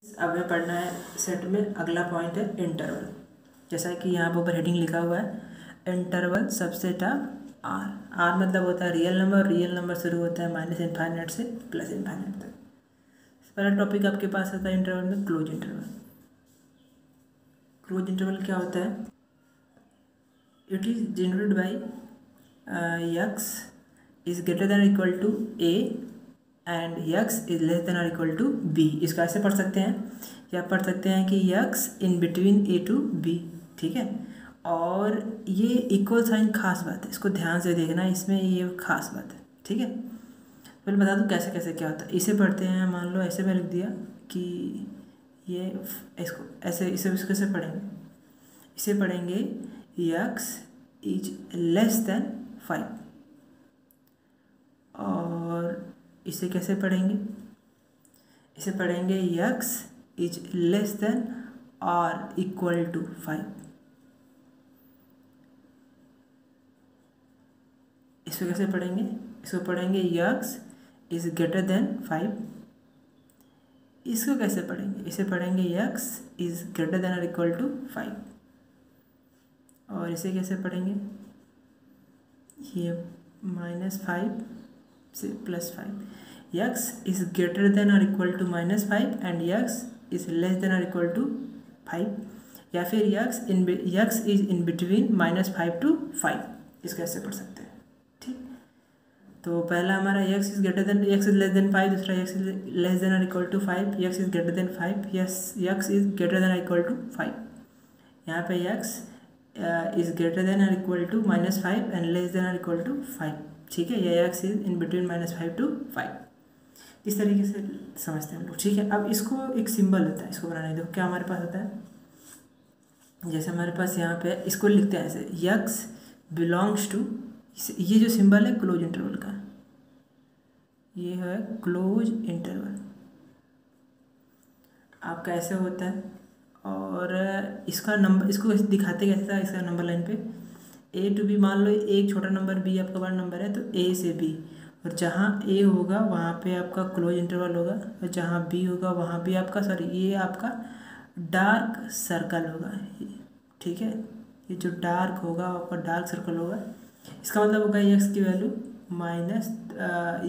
अब हमें पढ़ना है सेट में अगला पॉइंट है इंटरवल। जैसा कि यहाँ पर ऊपर हेडिंग लिखा हुआ है interval subset of R. R मतलब होता है रियल नंबर, रियल नंबर शुरू होता है माइनस इनफाइनाइट से प्लस इनफाइनाइट तक। पहला टॉपिक आपके पास आता है इंटरवल में क्लोज इंटरवल। क्लोज इंटरवल क्या होता है? It is generated by x is greater than equal to a and x is less than और इक्वल टू बी। इसको ऐसे पढ़ सकते हैं या पढ़ सकते हैं कि x in between a to b. ठीक है, और ये इक्वल साइन खास बात है, इसको ध्यान से देखना, इसमें ये खास बात है। ठीक है, पहले बता दूँ कैसे कैसे क्या होता है। इसे पढ़ते हैं, मान लो ऐसे मैं लिख दिया कि ये इसको ऐसे, इसे कैसे पढ़ेंगे? इसे पढ़ेंगे यक्स इज लेस देन 5। और इसे कैसे पढ़ेंगे? इसे पढ़ेंगे यक्स इज लेस देन और इक्वल टू 5। इसको कैसे पढ़ेंगे? इसको पढ़ेंगे यक्स इज ग्रेटर देन 5। इसको कैसे पढ़ेंगे? इसे पढ़ेंगे यक्स इज ग्रेटर देन और इक्वल टू 5। और इसे कैसे पढ़ेंगे? ये -5 से +5। यक्स इज ग्रेटर देन और equal to -5 and x is less than और इक्वल टू 5, या फिर x is in between -5 to 5। इसको ऐसे पढ़ सकते हैं। ठीक, तो पहला हमारा यक्स इज लेस देन 5, दूसरा यक्स इज लेस देन और equal to 5, x is greater than 5, x is greater than और इक्वल टू 5। यहाँ पे यक्स इज ग्रेटर देन और equal to -5 and less than और इक्वल टू 5। ठीक है, या x is in between -5 to 5। इस तरीके से समझते हैं हम लोग। ठीक है, अब इसको एक सिंबल होता है, इसको बनाने दो। क्या हमारे पास होता है? जैसे हमारे पास यहाँ पे इसको लिखते हैं ऐसे, यक्स बिलोंग्स टू, ये जो सिंबल है क्लोज इंटरवल का, ये है क्लोज इंटरवल। आपका ऐसे होता है, और इसका नंबर, इसको दिखाते कैसे था? इसका नंबर लाइन पे ए टू बी, मान लो एक छोटा नंबर बी आपका बड़ा नंबर है, तो ए से बी, और जहाँ ए होगा वहाँ पे आपका क्लोज इंटरवल होगा, और जहाँ बी होगा वहाँ भी आपका, ये आपका डार्क सर्कल होगा। ठीक है, ये जो डार्क होगा आपका डार्क सर्कल होगा। इसका मतलब होगा यक्स की वैल्यू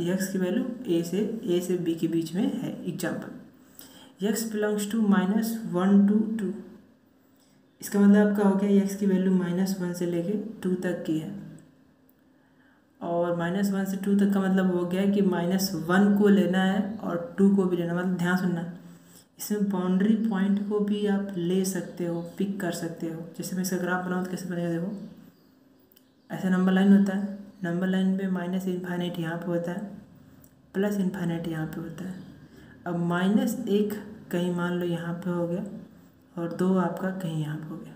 यक्स की वैल्यू ए से बी के बीच में है। Example, x belongs to -1 to 2। इसका मतलब आपका हो गया यक्स की वैल्यू -1 से लेके 2 तक की है, और -1 से 2 तक का मतलब हो गया कि -1 को लेना है और 2 को भी लेना। मतलब ध्यान सुनना, इसमें बाउंड्री पॉइंट को भी आप ले सकते हो, पिक कर सकते हो। जैसे मैं इसका ग्राफ बनाऊँ तो कैसे बनेगा? देखो, ऐसा नंबर लाइन होता है, नंबर लाइन पे माइनस इनफाइनाइट यहाँ पे होता है, प्लस इनफाइनाइट यहाँ पे होता है। अब -1 कहीं मान लो यहाँ पे हो गया, और 2 आपका कहीं यहाँ पे हो गया।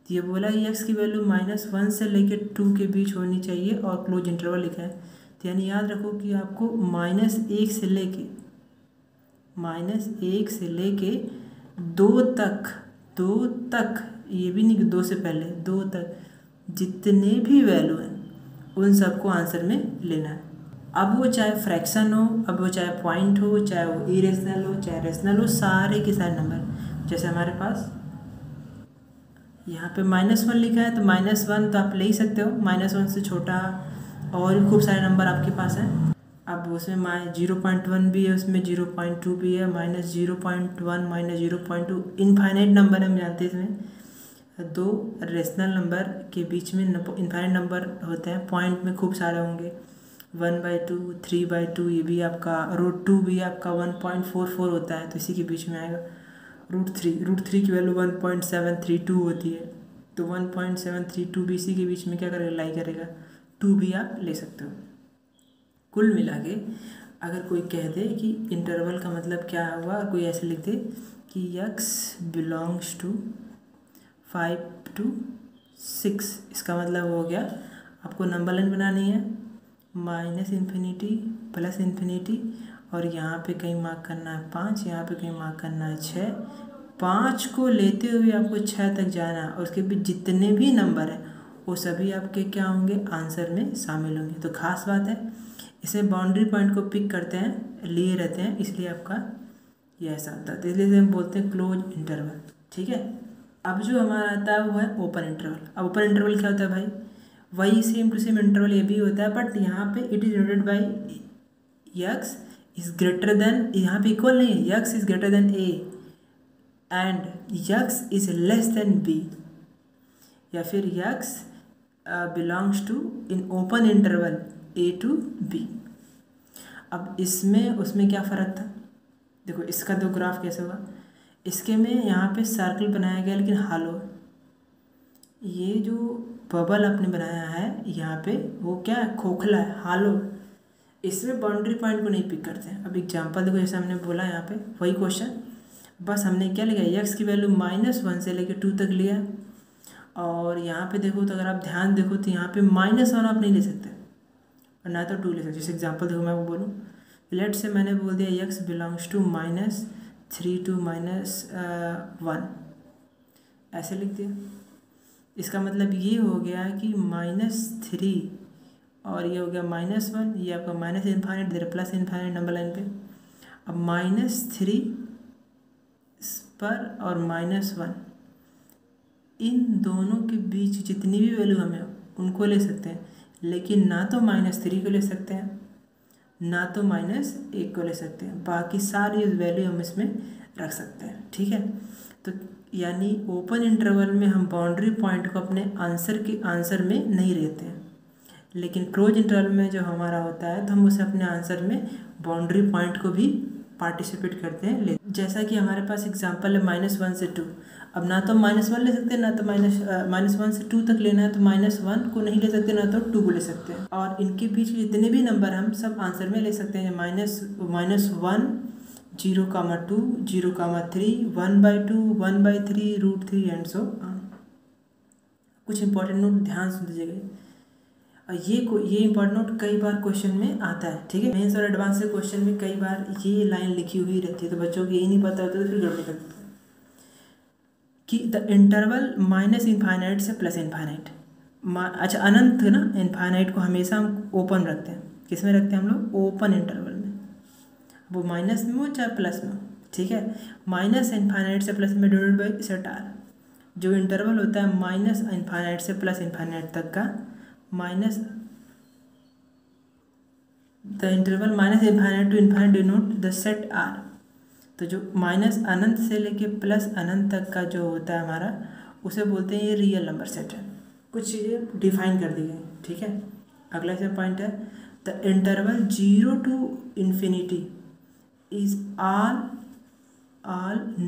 तो ये बोला यक्स की वैल्यू -1 से लेके 2 के बीच होनी चाहिए, और क्लोज इंटरवल लिखा है। तो यानी याद रखो कि आपको -1 से लेके 2 तक, ये भी नहीं कि 2 से पहले, 2 तक जितने भी वैल्यू हैं उन सबको आंसर में लेना है। अब वो चाहे फ्रैक्शन हो, अब वो चाहे पॉइंट हो, चाहे वो इरेशनल हो, चाहे रेशनल हो, सारे के सारे नंबर। जैसे हमारे पास यहाँ पे -1 लिखा है, तो -1 तो आप ले ही सकते हो, -1 से छोटा और भी खूब सारे नंबर आपके पास हैं। अब उसमें 0.1 भी है, उसमें 0.2 भी है, -0.1 -0.2 इनफाइनाइट नंबर हम जानते हैं। इसमें 2 रेशनल नंबर के बीच में इनफाइनाइट नंबर होते हैं, पॉइंट में खूब सारे होंगे, 1/2 3/2, ये भी आपका √2 भी आपका 1.44 होता है, तो इसी के बीच में आएगा। √3 की वैल्यू 1.732 होती है, तो 1.732 भी इसी के बीच में क्या करेगा? लाई करेगा। 2 भी आप ले सकते हो। कुल मिला के अगर कोई कह दे कि इंटरवल का मतलब क्या हुआ, कोई ऐसे लिख दे कि यक्स बिलोंग्स टू 5 to 6, इसका मतलब हो गया आपको नंबर लाइन बनानी है -∞ +∞, और यहाँ पे कहीं मार्क करना है 5, यहाँ पे कहीं मार्क करना है 6। 5 को लेते हुए आपको 6 तक जाना है, और उसके बीच जितने भी नंबर हैं वो सभी आपके क्या होंगे? आंसर में शामिल होंगे। तो खास बात है, इसे बाउंड्री पॉइंट को पिक करते हैं, लिए रहते हैं, इसलिए आपका ये ऐसा होता है, तो इसलिए हम बोलते हैं क्लोज इंटरवल। ठीक है, अब जो हमारा आता है वो है ओपन इंटरवल। अब ओपन इंटरवल क्या होता है भाई, वही सेम टू सेम इंटरवल ये भी होता है, बट यहाँ पे it is denoted by x is greater than, यहाँ पे इक्वल नहीं है, x is greater than a and x is less than b, या फिर x belongs to in open interval a to b. अब इसमें उसमें क्या फ़र्क था, देखो इसका तो ग्राफ कैसे हुआ, इसके में यहाँ पे सर्कल बनाया गया लेकिन हालो, ये जो बबल आपने बनाया है यहाँ पे वो क्या है, खोखला है, हालो, इसमें बाउंड्री पॉइंट को नहीं पिक करते हैं। अब एग्जांपल देखो, जैसे हमने बोला यहाँ पे वही क्वेश्चन, बस हमने क्या लिया, यक्स की वैल्यू -1 से लेकर 2 तक लिया, और यहाँ पे देखो तो अगर आप ध्यान देखो तो यहाँ पे -1 आप नहीं ले सकते और ना तो 2 ले सकते। जैसे एग्जांपल देखो मैं वो बोलूँ, लेट से मैंने बोल दिया यक्स बिलोंग्स टू -3 टू -1, ऐसे लिख दिया। इसका मतलब ये हो गया कि -3 और ये हो गया -1, ये आपका माइनस इन्फाइनाइट इधर प्लस इन्फाइनाइट नंबर लाइन पे। अब -3 पर और -1, इन दोनों के बीच जितनी भी वैल्यू हमें उनको ले सकते हैं, लेकिन ना तो -3 को ले सकते हैं ना तो -1 को ले सकते हैं, बाकी सारी वैल्यू हम इसमें रख सकते हैं। ठीक है, तो यानी ओपन इंटरवल में हम बाउंड्री पॉइंट को अपने आंसर में नहीं लेते हैं, लेकिन क्लोज इंटरवल में जो हमारा होता है तो हम उसे अपने आंसर में बाउंड्री पॉइंट को भी पार्टिसिपेट करते हैं। जैसा कि हमारे पास एग्जांपल है -1 से 2, अब ना तो -1 ले सकते हैं ना तो -1 से 2 तक लेना है तो -1 को नहीं ले सकते ना तो 2 को ले सकते हैं, और इनके बीच जितने भी नंबर हम सब आंसर में ले सकते हैं, -1 0, 2 0, 3 1/2 1/3 √3 एंड सो ऑन। कुछ इंपॉर्टेंट नोट ध्यान से दीजिएगा, और ये इंपॉर्टेंट नोट कई बार क्वेश्चन में आता है। ठीक है, मेंस और एडवांस के क्वेश्चन में कई बार ये लाइन लिखी हुई रहती है, तो बच्चों को यही नहीं पता होता तो फिर गड़बड़ी करते हैं कि द इंटरवल -इन्फाइनाइट से +इन्फाइनाइट, अच्छा अनंत ना, इन्फाइनाइट को हमेशा हम ओपन रखते हैं, किस में रखते हैं हम लोग, ओपन इंटरवल में, वो माइनस में हो चाहे प्लस में हो। ठीक है, -इन्फाइनाइट से प्लस में डिवाइडेड बाई सेट आर, जो इंटरवल होता है -इन्फाइनाइट से +इन्फाइनाइट तक का, minus the interval -infinite to infinite denote the set R, तो जो अनंत से लेके अनंत तक का जो होता है हमारा, उसे बोलते हैं ये रियल नंबर सेट है। कुछ चीज़ें डिफाइन कर दी गई। ठीक है, अगला से पॉइंट है the interval 0 to infinity is all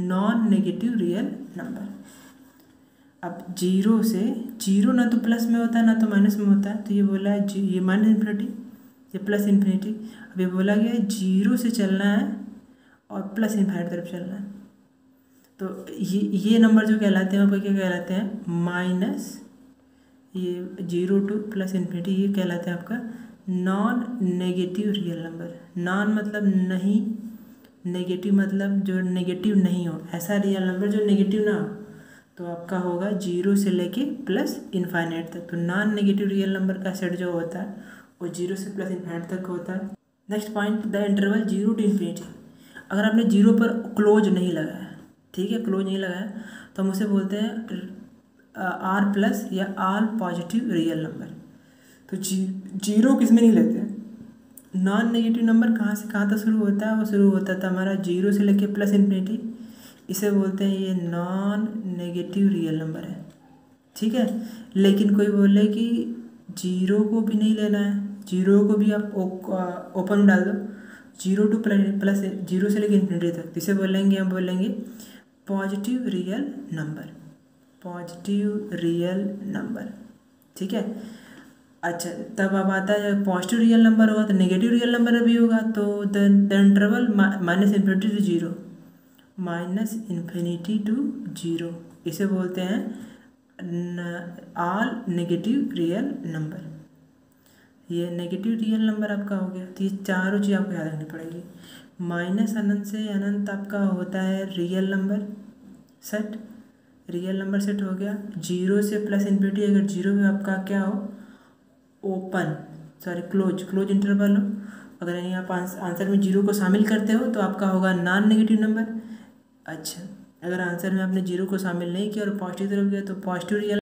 non negative real number. अब 0 ना तो प्लस में होता है ना तो माइनस में होता है, तो ये बोला है ये -इन्फिनिटी ये +इन्फिनिटी। अब ये बोला गया है 0 से चलना है और +इन्फिनिटी तरफ चलना है, तो ये नंबर जो कहलाते हैं वो क्या कहलाते हैं, माइनस ये 0 टू +इन्फिनिटी, ये कहलाते हैं आपका non negative real number. Non मतलब नहीं, नेगेटिव मतलब जो नेगेटिव नहीं हो, ऐसा रियल नंबर जो नेगेटिव ना हो, तो आपका होगा 0 से लेके +इन्फाइनाइट तक। तो नॉन नेगेटिव रियल नंबर का सेट जो होता है वो 0 से +इन्फाइनाइट तक होता है। Next point, the interval 0 to infinity, अगर आपने 0 पर क्लोज नहीं लगाया, ठीक है, क्लोज नहीं लगाया, तो हम उसे बोलते हैं R+ या R पॉजिटिव रियल नंबर। तो 0 किस में नहीं लेते हैं, नॉन नेगेटिव नंबर कहाँ से कहाँ तक शुरू होता है, वो शुरू होता था हमारा 0 से लेके +इन्फिनिटी, इसे बोलते हैं ये नॉन नेगेटिव रियल नंबर है। ठीक है, लेकिन कोई बोले कि 0 को भी नहीं लेना है, 0 को भी आप ओपन डाल दो, 0 टू +0 से लेकर इन्फिनिटी तक, इसे बोलेंगे हम बोलेंगे positive real number, positive real number. ठीक है, अच्छा तब अब आता है पॉजिटिव रियल नंबर होगा तो नेगेटिव रियल नंबर भी होगा, तो the interval -infinity to 0 -infinity to 0, इसे बोलते हैं ऑल नेगेटिव रियल नंबर। ये नेगेटिव रियल नंबर आपका हो गया, तो ये चारों चीज़ आपको याद रखनी पड़ेगी। -अनंत से अनंत आपका होता है real number set, real number set हो गया। 0 से +इन्फिनिटी, अगर 0 में आपका क्या हो, क्लोज इंटरवल हो, अगर यानी आप आंसर में 0 को शामिल करते हो तो आपका होगा नॉन नेगेटिव नंबर। अच्छा, अगर आंसर में आपने 0 को शामिल नहीं किया और पॉजिटिव तरफ गया तो पॉजिटिव रियल